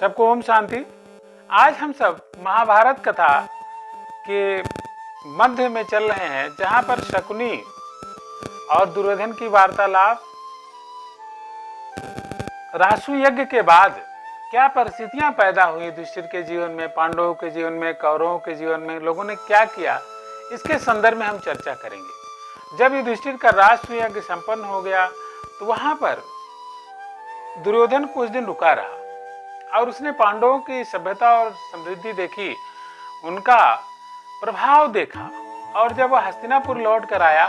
सबको ओम शांति। आज हम सब महाभारत कथा के मध्य में चल रहे हैं, जहां पर शकुनी और दुर्योधन की वार्तालाप, रासु यज्ञ के बाद क्या परिस्थितियां पैदा हुई युधिष्ठिर के जीवन में, पांडवों के जीवन में, कौरवों के जीवन में, लोगों ने क्या किया, इसके संदर्भ में हम चर्चा करेंगे। जब युधिष्ठिर का रासु यज्ञ संपन्न हो गया तो वहां पर दुर्योधन कुछ दिन रुका रहा और उसने पांडवों की सभ्यता और समृद्धि देखी, उनका प्रभाव देखा, और जब वह हस्तिनापुर लौट कर आया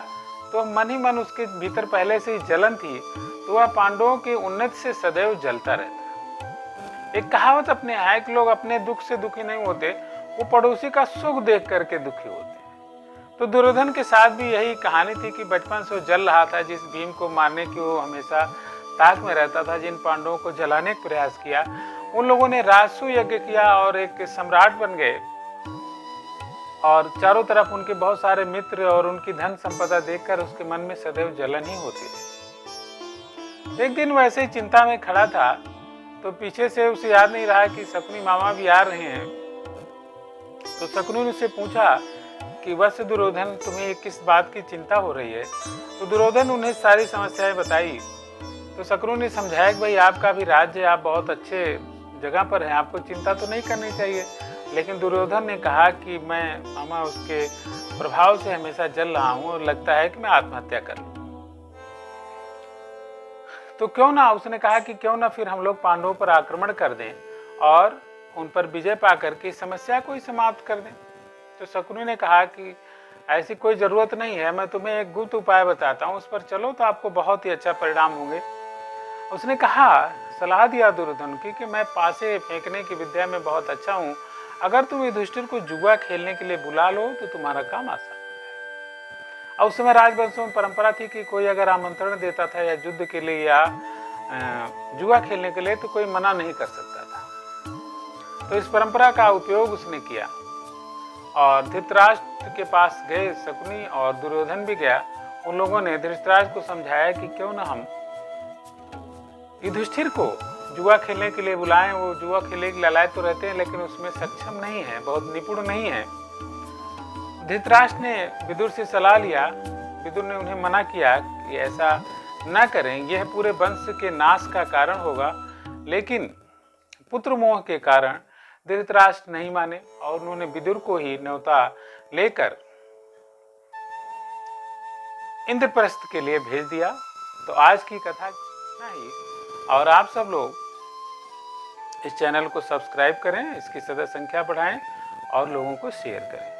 तो मन ही मन उसके भीतर पहले से ही जलन थी, तो वह पांडवों की उन्नति से सदैव जलता रहता। एक कहावत अपने है कि लोग अपने दुख से दुखी नहीं होते, वो पड़ोसी का सुख देख करके दुखी होते। तो दुर्योधन के साथ भी यही कहानी थी कि बचपन से वो जल रहा था, जिस भीम को मारने की वो हमेशा ताक में रहता था, जिन पांडवों को जलाने का प्रयास किया, उन लोगों ने रासु यज्ञ किया और एक सम्राट बन गए, और चारों तरफ उनके बहुत सारे मित्र और उनकी धन संपदा देखकर उसके मन में सदैव जलन ही होती थी। एक दिन वैसे ही चिंता में खड़ा था तो पीछे से उसे याद नहीं रहा कि शकुनी मामा भी आ रहे हैं। तो शकुनी ने उससे पूछा कि वत्स दुर्योधन, तुम्हें किस बात की चिंता हो रही है? तो दुर्योधन उन्हें सारी समस्याएं बताई। तो शकुनी ने समझाया कि भाई आपका भी राज्य, आप बहुत अच्छे जगह पर हैं, आपको चिंता तो नहीं करनी चाहिए। लेकिन दुर्योधन ने कहा कि मैं मामा उसके प्रभाव से हमेशा जल रहा हूं और लगता है कि मैं आत्महत्या कर लूं। तो क्यों ना, उसने कहा कि क्यों ना फिर हम लोग पांडवों पर आक्रमण कर दें और उन पर विजय पाकर के समस्या को ही समाप्त कर दें। तो शकुनी ने कहा कि ऐसी कोई जरूरत नहीं है, मैं तुम्हें एक गुप्त उपाय बताता हूँ, उस पर चलो तो आपको बहुत ही अच्छा परिणाम होंगे। उसने कहा, सलाह दिया दुर्योधन की कि मैं पासे फेंकने की विद्या में बहुत अच्छा हूँ, अगर तुम युधिष्ठिर को जुआ खेलने के लिए बुला लो तो तुम्हारा काम आसान है। और उस समय राजवंशों में परंपरा थी कि कोई अगर आमंत्रण देता था या युद्ध के लिए या जुआ खेलने के लिए तो कोई मना नहीं कर सकता था। तो इस परंपरा का उपयोग उसने किया और धृतराष्ट्र के पास गए शकुनी, और दुर्योधन भी गया। उन लोगों ने धृतराष्ट्र को समझाया कि क्यों ना हम युधिष्ठिर को जुआ खेलने के लिए बुलाएं। वो जुआ खेलने के लायक तो रहते हैं लेकिन उसमें सक्षम नहीं है, बहुत निपुण नहीं है। धृतराष्ट्र ने विदुर से सलाह लिया। विदुर ने उन्हें मना किया कि ऐसा न करें, यह पूरे वंश के नाश का कारण होगा। लेकिन पुत्र मोह के कारण धृतराष्ट्र नहीं माने और उन्होंने विदुर को ही न्योता लेकर इंद्रप्रस्थ के लिए भेज दिया। तो आज की कथा इतना ही, और आप सब लोग इस चैनल को सब्सक्राइब करें, इसकी सदस्य संख्या बढ़ाएं और लोगों को शेयर करें।